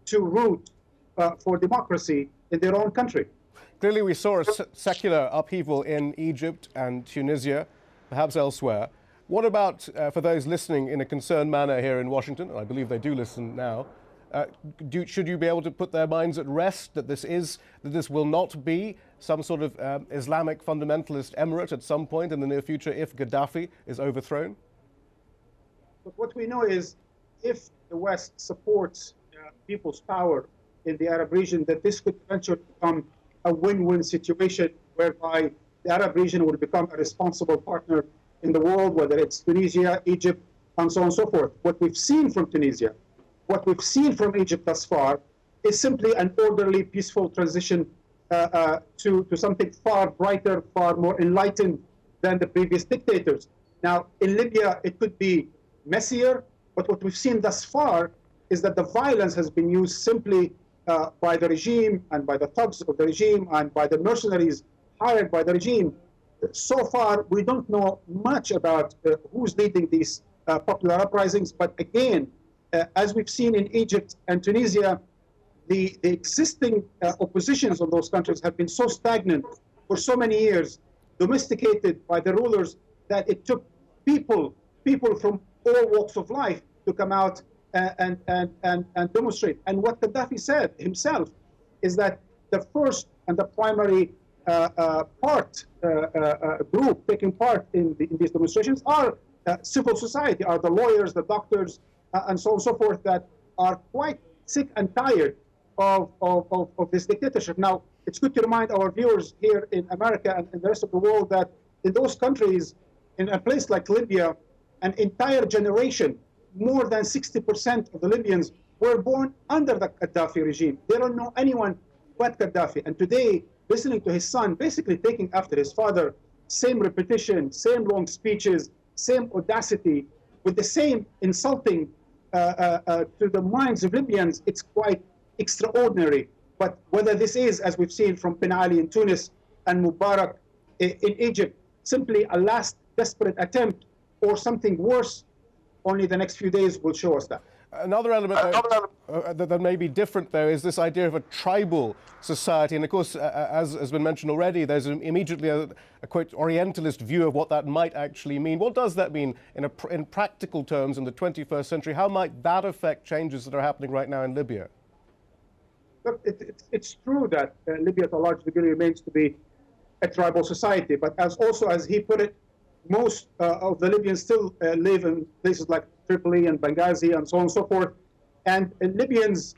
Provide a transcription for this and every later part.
to root for democracy in their own country. Clearly, we saw a secular upheaval in Egypt and Tunisia, perhaps elsewhere. What about, for those listening in a concerned manner here in Washington, and I believe they do listen now, should you be able to put their minds at rest that this will not be some sort of Islamic fundamentalist emirate at some point in the near future if Gaddafi is overthrown? But what we know is if the West supports people's power in the Arab region, that this could eventually become a win-win situation whereby the Arab region will become a responsible partner in the world, whether it's Tunisia, Egypt, and so on and so forth. What we've seen from Tunisia, what we've seen from Egypt thus far, is simply an orderly, peaceful transition to something far brighter, far more enlightened than the previous dictators. Now, in Libya, it could be messier, but what we've seen thus far is that the violence has been used simply by the regime and by the thugs of the regime and by the mercenaries hired by the regime. So far, we don't know much about who's leading these popular uprisings, but again, as we've seen in Egypt and Tunisia, the existing oppositions of those countries have been so stagnant for so many years, domesticated by the rulers, that it took people from all walks of life to come out and demonstrate. And what Gaddafi said himself is that the first and the primary group taking part in these demonstrations are civil society, are the lawyers, the doctors, and so on and so forth, that are quite sick and tired of this dictatorship. Now, it's good to remind our viewers here in America and in the rest of the world that in those countries, in a place like Libya, an entire generation, more than 60% of the Libyans were born under the Gaddafi regime. They don't know anyone but Gaddafi. And today, listening to his son, basically taking after his father, same repetition, same long speeches, same audacity, with the same insulting to the minds of Libyans, it's quite extraordinary. But whether this is, as we've seen from Ben Ali in Tunis and Mubarak in Egypt, simply a last desperate attempt or something worse, only the next few days will show us that. Another element that may be different, though, is this idea of a tribal society. And of course, as has been mentioned already, there's immediately a quote, Orientalist view of what that might actually mean. What does that mean in practical terms in the 21st century? How might that affect changes that are happening right now in Libya? Look, it's true that Libya, to a large degree, remains to be a tribal society. But as he put it, most of the Libyans still live in places like Tripoli and Benghazi and so on and so forth. And Libyans,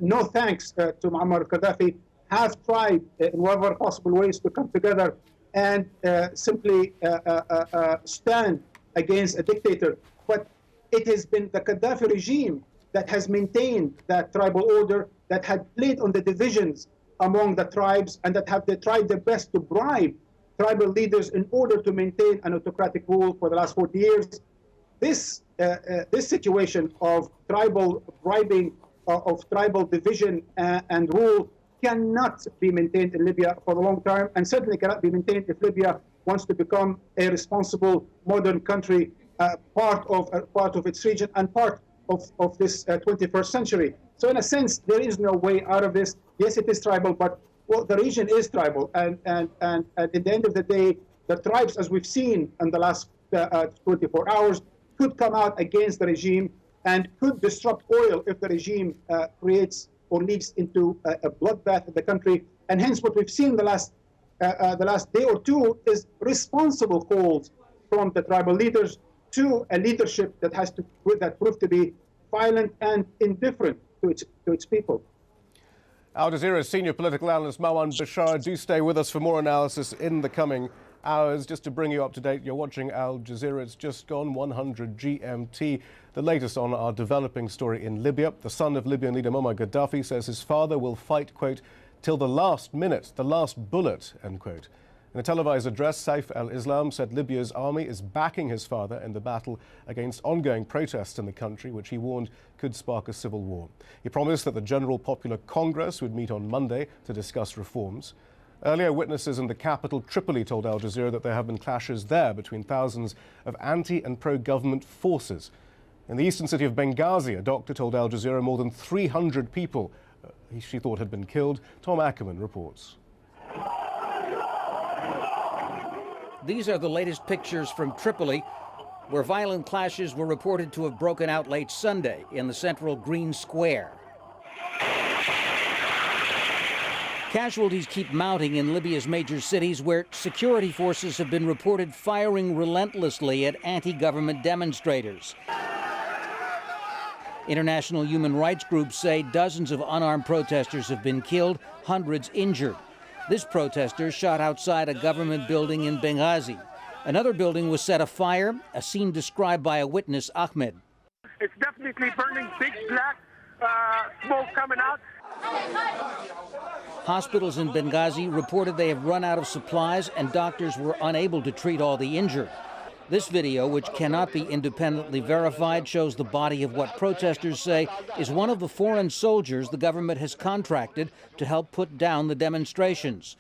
no thanks to Muammar Gaddafi, have tried in whatever possible ways to come together and simply stand against a dictator. But it has been the Gaddafi regime that has maintained that tribal order, that had played on the divisions among the tribes, and that have tried their best to bribe tribal leaders in order to maintain an autocratic rule for the last 40 years. This situation of tribal bribing, of tribal division and rule cannot be maintained in Libya for the long term, and certainly cannot be maintained if Libya wants to become a responsible modern country, part of its region and part of this 21st century. So in a sense, there is no way out of this. Yes, it is tribal, but well, the region is tribal, and at the end of the day, the tribes, as we've seen in the last 24 hours, could come out against the regime and could disrupt oil if the regime creates or leads into a bloodbath in the country. And hence, what we've seen the last day or two is responsible calls from the tribal leaders to a leadership that proved to be violent and indifferent to its people. AlJazeera's senior political analyst Marwan Bashar, do stay with us for more analysis in the coming hours. Just to bring you up to date, you're watching Al Jazeera. It's just gone 100 GMT. The latest on our developing story in Libya. The son of Libyan leader Muammar Gaddafi says his father will fight, quote, till the last minute, the last bullet, end quote. In a televised address, Saif al-Islam said Libya's army is backing his father in the battle against ongoing protests in the country, which he warned could spark a civil war. He promised that the General Popular Congress would meet on Monday to discuss reforms. Earlier, witnesses in the capital, Tripoli, told Al Jazeera that there have been clashes there between thousands of anti- and pro-government forces. In the eastern city of Benghazi, a doctor told Al Jazeera more than 300 people she thought had been killed. Tom Ackerman reports. These are the latest pictures from Tripoli, where violent clashes were reported to have broken out late Sunday in the central Green Square. Casualties keep mounting in Libya's major cities, where security forces have been reported firing relentlessly at anti-government demonstrators. International human rights groups say dozens of unarmed protesters have been killed, hundreds injured. This protester shot outside a government building in Benghazi. Another building was set afire, a scene described by a witness, Ahmed. It's definitely burning, big black smoke coming out. Hospitals in Benghazi reported they have run out of supplies and doctors were unable to treat all the injured. This video, which cannot be independently verified, shows the body of what protesters say is one of the foreign soldiers the government has contracted to help put down the demonstrations.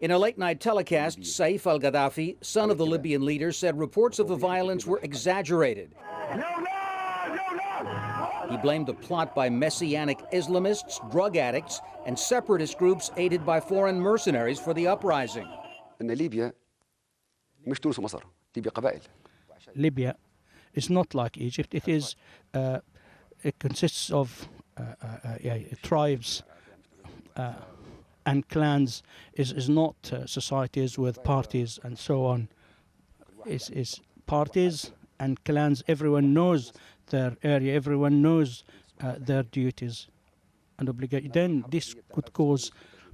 In a late-night telecast, Saif al-Gaddafi, son of the Libyan leader, said reports of the violence were exaggerated. He blamed the plot by Messianic Islamists, drug addicts, and separatist groups aided by foreign mercenaries for the uprising. Libya is not like Egypt. It consists of tribes and clans. Is not societies with parties and so on. Is parties and clans. Everyone knows their area. Everyone knows their duties and obligations. Then this could cause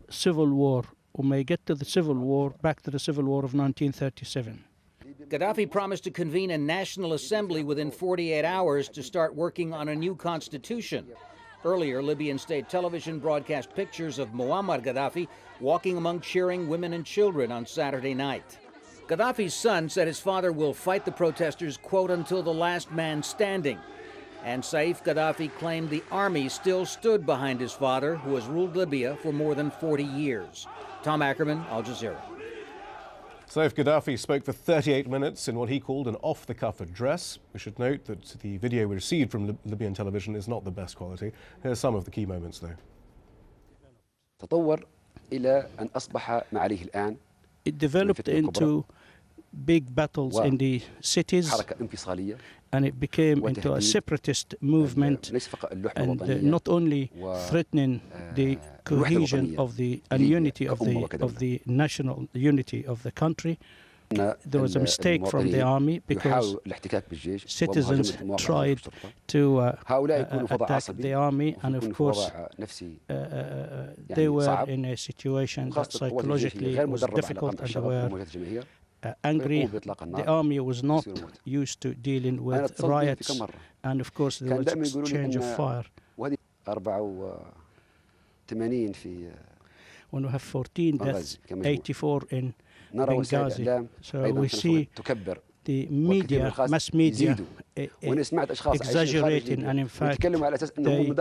civil war. We may get to the civil war, back to the civil war of 1937. Gaddafi promised to convene a national assembly within 48 hours to start working on a new constitution. Earlier, Libyan state television broadcast pictures of Muammar Gaddafi walking among cheering women and children on Saturday night. Gaddafi's son said his father will fight the protesters, quote, until the last man standing. And Saif Gaddafi claimed the army still stood behind his father, who has ruled Libya for more than 40 years. Tom Ackerman, Al Jazeera. Saif Gaddafi spoke for 38 minutes in what he called an off-the-cuff address. We should note that the video we received from Libyan television is not the best quality. Here's some of the key moments, though. It developed into big battles in the cities, and it became into a separatist movement, and not only threatening the cohesion of the and unity of the national unity of the country. There was a mistake from the army because citizens tried to attack the army, and of course they were in a situation that psychologically was difficult, and they were angry. The army was not used to dealing with riots, and of course there was exchange of fire. When we have 14 deaths, 84 in Benghazi. So we see the media, mass media, exaggerating, and in fact they